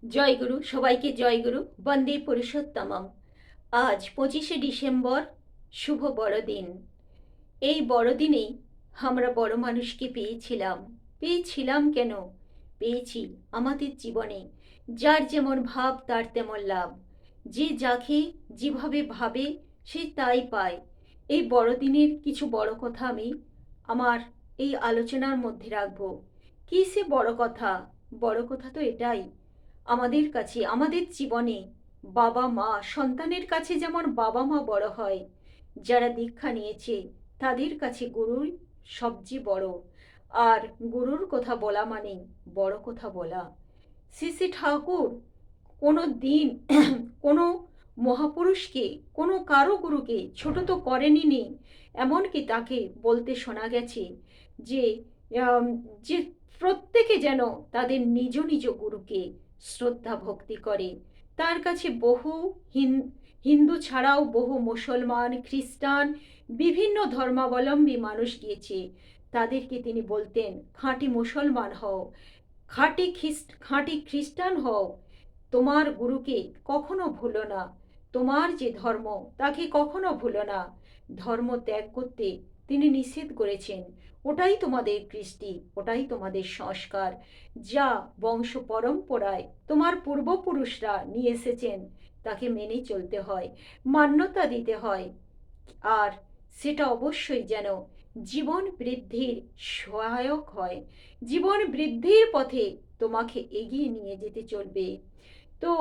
জয়গুরু, সবাইকে জয়গুরু, বন্দে পুরুষোত্তমম। আজ 25শে ডিসেম্বর, শুভ বড়দিন। এই বড়দিনেই আমরা বড় মানুষকে পেয়েছিলাম কেন? পেয়েছি আমাদের জীবনে। যার যেমন ভাব তার তেমন লাভ। যে যাকে যেভাবে ভাবে সে তাই পায়। এই বড়দিনের কিছু বড় কথা আমি আমার এই আলোচনার মধ্যে রাখব। কী সে বড় কথা? বড় কথা তো এটাই, আমাদের কাছে আমাদের জীবনে বাবা মা, সন্তানের কাছে যেমন বাবা মা বড় হয়, যারা দীক্ষা নিয়েছে তাদের কাছে গুরুই সবচেয়ে বড়। আর গুরুর কথা বলা মানে বড় কথা বলা। শ্রী শ্রী ঠাকুর কোনো দিন কোনো মহাপুরুষকে, কোনো কারো গুরুকে ছোট তো করেনি। এমনকি তাকে বলতে শোনা গেছে যে আম, যে প্রত্যেকে যেন তাদের নিজ নিজ গুরুকে শ্রদ্ধা ভক্তি করে। তার কাছে বহু হিন্দু ছাড়াও বহু মুসলমান, খ্রিস্টান, বিভিন্ন ধর্মাবলম্বী মানুষ গিয়েছে। তাদেরকে তিনি বলতেন, খাঁটি মুসলমান হও, খাঁটি খ্রিস্টান হও, তোমার গুরুকে কখনো ভুলো না, তোমার যে ধর্ম তাকে কখনো ভুলো না। ধর্ম ত্যাগ করতে তিনি নিষেধ করেছেন। ওটাই তোমাদের কৃষ্টি, ওটাই তোমাদের সংস্কার, যা বংশ পরম্পরায় তোমার পূর্বপুরুষরা নিয়ে এসেছেন, তাকে মেনে চলতে হয়, মান্যতা দিতে হয়। আর সেটা অবশ্যই যেন জীবন বৃদ্ধির সহায়ক হয়, জীবন বৃদ্ধির পথে তোমাকে এগিয়ে নিয়ে যেতে চলবে। তো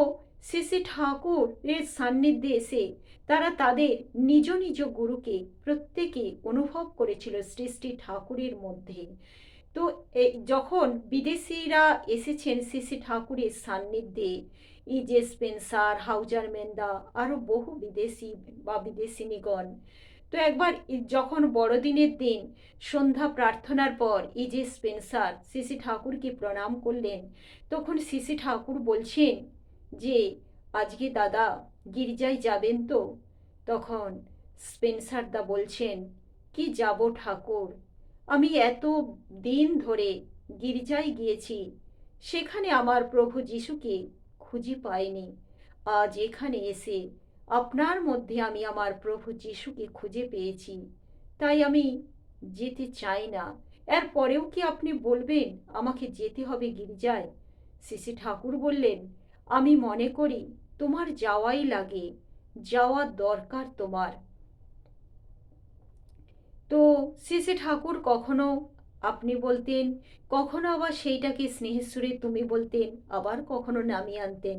শ্রী শ্রী ঠাকুরের সান্নিধ্যে এসে তারা তাদের নিজ নিজ গুরুকে প্রত্যেকে অনুভব করেছিল শ্রী শ্রী ঠাকুরের মধ্যে। তো যখন বিদেশিরা এসেছেন শ্রী শ্রী ঠাকুরের সান্নিধ্যে, যে স্পেন্সার, হাউজার মেন্দা, আরও বহু বিদেশি বা বিদেশিনীগণ, তো একবার যখন বড়দিনের দিন সন্ধ্যা প্রার্থনার পর যে স্পেন্সার শ্রী শ্রী ঠাকুরকে প্রণাম করলেন, তখন শ্রী শ্রী ঠাকুর বলছেন যে আজকে দাদা গির্জায় যাবেন তো? তখন স্পেন্সার দা বলছেন, কি যাব ঠাকুর, আমি এত দিন ধরে গির্জায় গিয়েছি, সেখানে আমার প্রভু যিশুকে খুঁজে পাইনি। আজ এখানে এসে আপনার মধ্যে আমি আমার প্রভু যিশুকে খুঁজে পেয়েছি, তাই আমি যেতে চাই না। এর পরেও কি আপনি বলবেন আমাকে যেতে হবে গির্জায়? শ্রী শ্রী ঠাকুর বললেন, আমি মনে করি তোমার যাওয়াই লাগে, যাওয়া দরকার তোমার। তো শ্রী শ্রী ঠাকুর কখনো আপনি বলতেন, কখনো আবার সেইটাকে স্নেহেশ্বরে তুমি বলতেন, আবার কখনো নামিয়ে আনতেন।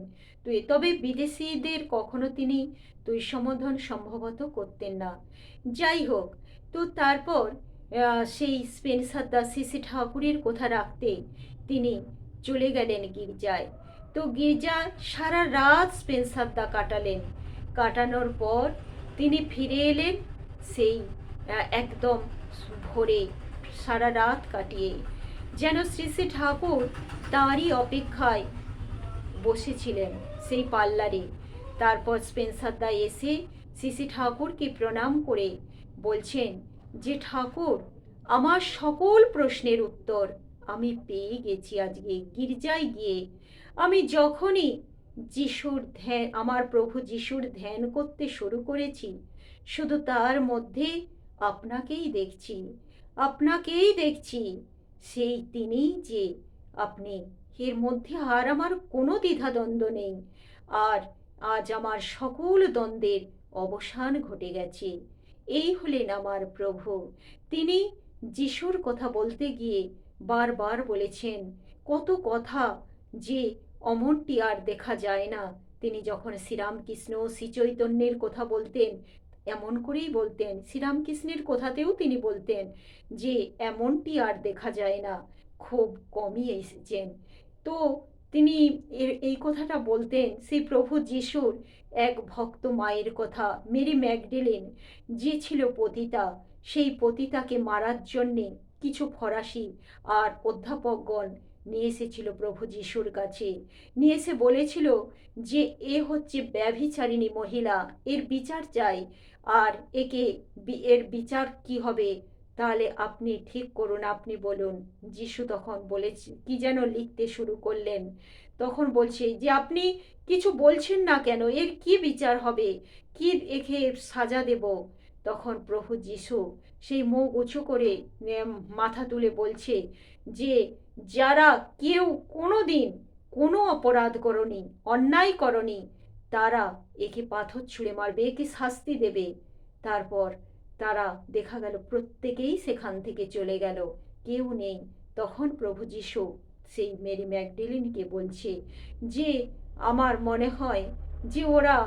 তবে বিদেশিদের কখনো তিনি তুই সম্বোধন সম্ভবত করতেন না। যাই হোক, তো তারপর সেই স্পেন্সার দা শ্রী শ্রী ঠাকুরের কথা রাখতে তিনি চলে গেলেন গির্জায়। তো গির্জায় সারা রাত স্পেন্সার দা কাটালেন। কাটানোর পর তিনি ফিরে এলেন সেই একদম ভোরে, সারা রাত কাটিয়ে, যেন শ্রী শ্রী ঠাকুর তাঁরই অপেক্ষায় বসেছিলেন সেই পার্লারে। তারপর স্পেন্সার দা এসে শ্রী শ্রী ঠাকুরকে প্রণাম করে বলছেন যে ঠাকুর, আমার সকল প্রশ্নের উত্তর আমি পেয়ে গেছি আজকে গির্জায় গিয়ে। আমি যখনই আমার প্রভু যিশুর ধ্যান করতে শুরু করেছি, শুধু তার মধ্যে আপনাকেই দেখছি, আপনাকেই দেখছি। সেই তিনিই যে আপনি, এর মধ্যে আর আমার কোনো দ্বিধাদ্বন্দ্ব নেই। আর আজ আমার সকল দ্বন্দ্বের অবসান ঘটে গেছে। এই হলেন আমার প্রভু। তিনি যিশুর কথা বলতে গিয়ে বারবার বলেছেন কত কথা, যে অমনটি আর দেখা যায় না। তিনি যখন শ্রীরামকৃষ্ণ, শ্রীচৈতন্যের কথা বলতেন, এমন করেই বলতেন। শ্রীরামকৃষ্ণের কথাতেও তিনি বলতেন যে এমনটি আর দেখা যায় না, খুব কমই এসেছেন। তো তিনি এই কথাটা বলতেন সেই প্রভু যিশুর এক ভক্ত মায়ের কথা, মেরি ম্যাগডেলেন, যে ছিল পতিতা। সেই পতিতাকে মারার জন্যে কিছু ফরাসি আর অধ্যাপকগণ নিয়ে এসেছিল প্রভু যিশুর কাছে। নিয়ে এসে বলেছিল যে এ হচ্ছে ব্যভিচারিণী মহিলা, এর বিচার চাই। আর এর বিচার কি হবে, তাহলে আপনি ঠিক করুন, আপনি বলুন। যিশু তখন বলেছে কি যেন লিখতে শুরু করলেন। তখন বলছে যে আপনি কিছু বলছেন না কেন, এর কি বিচার হবে, কি একে সাজা দেব? তখন প্রভু যিশু সেই মুখ উঁচু করে মাথা তুলে বলছে যে যারা কেউ কোনো দিন কোনো অপরাধ করনি, অন্যায় করনি, তারা একে পাথর ছুঁড়ে মারবে, একে শাস্তি দেবে। তারপর তারা দেখা গেল প্রত্যেকেই সেখান থেকে চলে গেল, কেউ নেই। তখন প্রভু যিশু সেই মেরি ম্যাগডেলিনকে বলছে যে আমার মনে হয় যে ওরা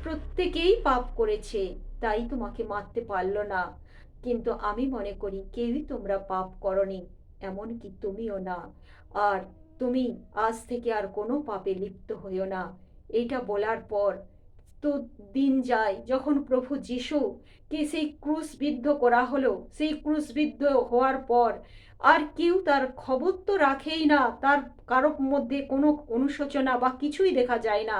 প্রত্যেকেই পাপ করেছে, তাই তোমাকে মারতে পারলো না, কিন্তু আমি মনে করি কেউই তোমরা পাপ করনি, এমনকি তুমিও না। আর তুমি আজ থেকে আর কোনো পাপে লিপ্ত হইও না। এইটা বলার পর তো দিন যায়, যখন প্রভু যিশুকে সেই ক্রুশবিদ্ধ করা হলো, সেই ক্রুশবিদ্ধ হওয়ার পর আর কেউ তার খবর তো রাখেই না, তার কারোর মধ্যে কোনো অনুশোচনা বা কিছুই দেখা যায় না।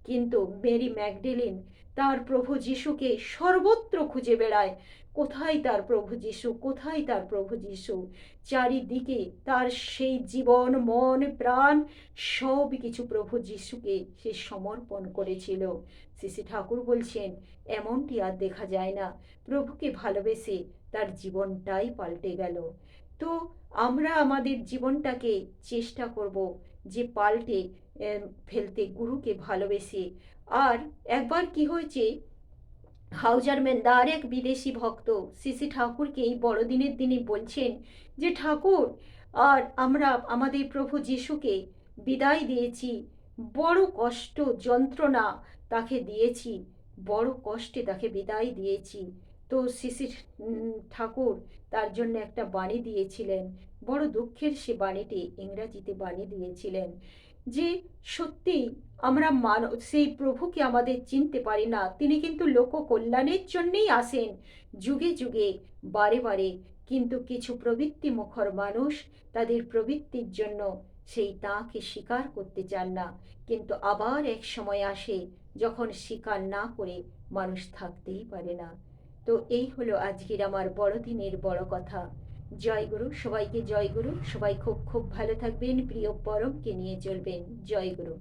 কিন্তু মেরি ম্যাগডেলিন তার প্রভু যিশুকে সর্বত্র খুঁজে বেড়ায়, কোথায় তার প্রভু যিশু, কোথায় তার প্রভু যিশু। চারিদিকে তার সেই জীবন, মন, প্রাণ সব কিছু প্রভু যিশুকে সে সমর্পণ করেছিল। শ্রী শ্রী ঠাকুর বলছেন এমনটি আর দেখা যায় না, প্রভুকে ভালোবেসে তার জীবনটাই পাল্টে গেল। তো আমরা আমাদের জীবনটাকে চেষ্টা করব যে পাল্টে ফেলতে, গুরুকে ভালোবেসে। আর একবার কি হয়েছে, হাউজার মেন্দার এক বিদেশি ভক্ত শ্রী শ্রী ঠাকুরকে এই বড়দিনের দিনে বলছেন যে ঠাকুর, আর আমরা আমাদের প্রভু যিশুকে বিদায় দিয়েছি, বড় কষ্ট যন্ত্রণা তাকে দিয়েছি, বড় কষ্টে তাকে বিদায় দিয়েছি। তো শ্রী শ্রী ঠাকুর তার জন্য একটা বাণী দিয়েছিলেন, বড় দুঃখের সে বাণীটি ইংরাজিতে বাণী দিয়েছিলেন যে সত্যি আমরা সেই প্রভুকে আমাদের চিনতে পারি না, তিনি কিন্তু লোক কল্যাণের জন্যেই আসেন যুগে যুগে, বারে বারে, কিন্তু কিছু প্রবৃত্তি মুখর মানুষ তাদের প্রবৃত্তির জন্য সেই তাঁকে স্বীকার করতে চান না। কিন্তু আবার এক সময় আসে যখন স্বীকার না করে মানুষ থাকতেই পারে না। তো এই হলো আজকের আমার বড়দিনের বড় কথা। জয় গুরু, সবাইকে জয় গুরু, সবাই খুব খুব ভালো থাকবেন, প্রিয় পরমকে নিয়ে চলবেন। জয় গুরু।